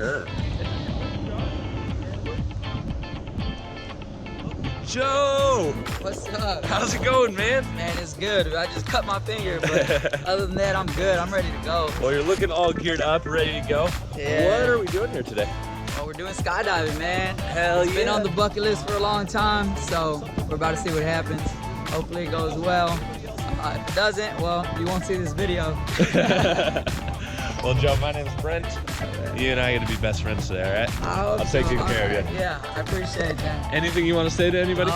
sure. Joe! What's up? How's it going, man? Man, it's good. I just cut my finger, but other than that, I'm good. I'm ready to go. Well, you're looking all geared up, ready to go. Yeah. What are we doing here today? Well, we're doing skydiving, man. Hell It's yeah. been on the bucket list for a long time, so we're about to see what happens. Hopefully it goes well. If it doesn't, well, you won't see this video. Well, Joe, my name's Brent. You and I are going to be best friends today, all right? I'll take good care of you. Yeah, I appreciate that. Anything you want to say to anybody?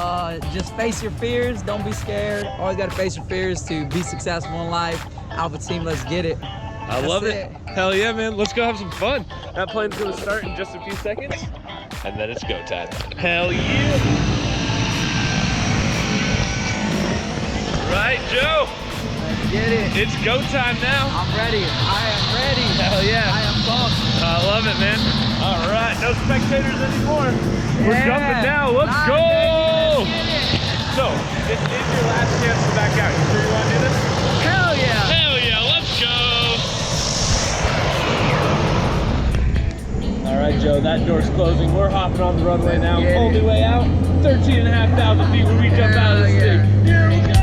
Just face your fears. Don't be scared. Always got to face your fears to be successful in life. Alpha team, let's get it. I love it. Hell yeah, man. Let's go have some fun. That plane's going to start in just a few seconds, and then it's go time. Hell yeah. Right, Joe? Let's get it. It's go time now. I'm ready. I am ready. Hell yeah. I am pumped. I love it, man. All right, no spectators anymore. We're jumping now. Let's go. Let's get it. So, this is your last chance to back out. You sure you want to do this? Hell yeah. Hell yeah, let's go. All right, Joe, that door's closing. We're hopping on the runway now. Get it. Only way out, 13,500 feet when we jump out of this yeah. thing. Here we go.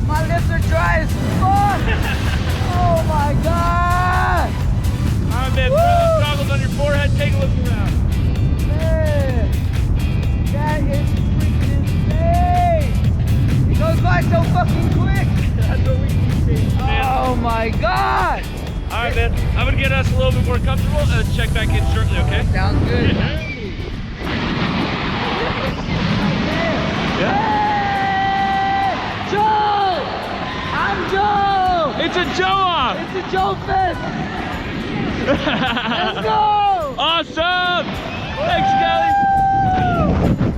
My lips are dry as fuck. Oh my god. Alright, man, throw the goggles on your forehead, take a look around. Man, that is freaking insane. It goes by so fast. my God. All right, man. I'm gonna get us a little bit more comfortable and check back in shortly, okay? Sounds good. Yeah. Hey! Joe! I'm Joe! It's a Joe-off! It's a Joe Fest! Let's go! Awesome! Thanks, Skelly!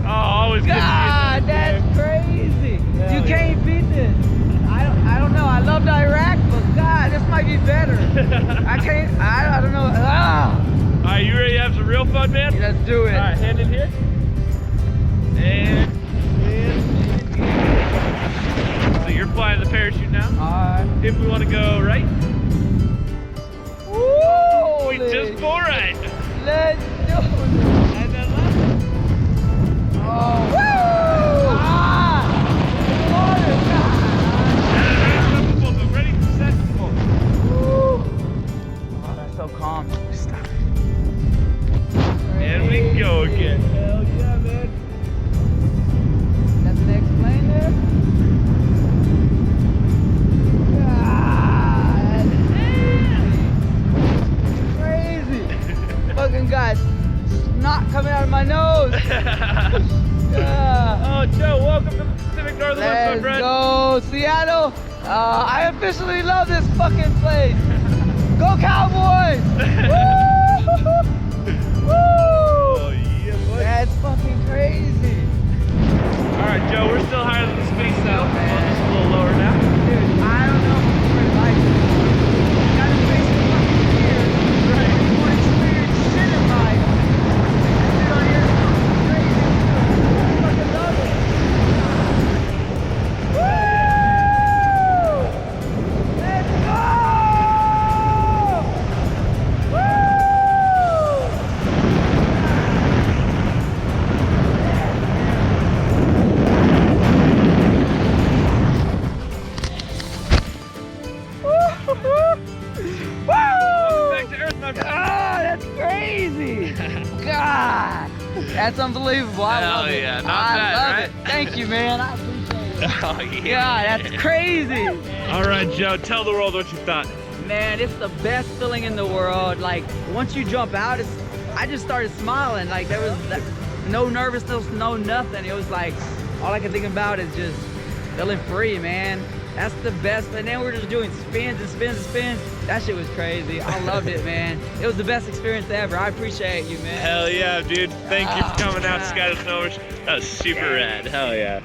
Oh, always good to see you. God, that's crazy! You can't beat this. I don't know. I loved Iraq, but God, this might be better. I don't know. Ah! All right, you ready to have some real fun, man? Let's do it. All right, hand in here. And. So you're flying the parachute now. Alright. If we want to go right, Woo! we just pull right. Let's do it. And then left. Oh. Woo! Ah! Water, Ready, set, pull. Woo! Oh, that's so calm. Stop. And we go again. Hell yeah, man. That's the next plane there? God, that's crazy. Fucking God, snot coming out of my nose. Yeah. Oh, Joe, welcome to the Pacific Northwest, my Let's friend. go, Seattle. I officially love this fucking place. Go Cowboys! Woo! Oh, yeah, boy. That's fucking crazy. All right, Joe, we're still higher than the space now. Man. Just a little lower now. Dude, I don't know where to like it. You gotta face the fucking fear. Right. You want to experience shit in life. This dude on here is fucking crazy. I fucking love it. Woo! Let's go! Back to Earth, my friend. Ah, that's crazy! God, that's unbelievable. I Hell love it. yeah, not I bad, love right? it. Thank you, man. I appreciate it. Oh, yeah. God, that's crazy. All right, Joe, tell the world what you thought. Man, it's the best feeling in the world. Like, once you jump out, I just started smiling. Like, there was no nervousness, no nothing. It was like, all I could think about is just feeling free, man. That's the best. And then we're just doing spins and spins and spins. That shit was crazy. I loved it, man. It was the best experience ever. I appreciate you, man. Hell yeah, dude. Thank you for coming out to God. Skydiving. That was super rad. Hell yeah.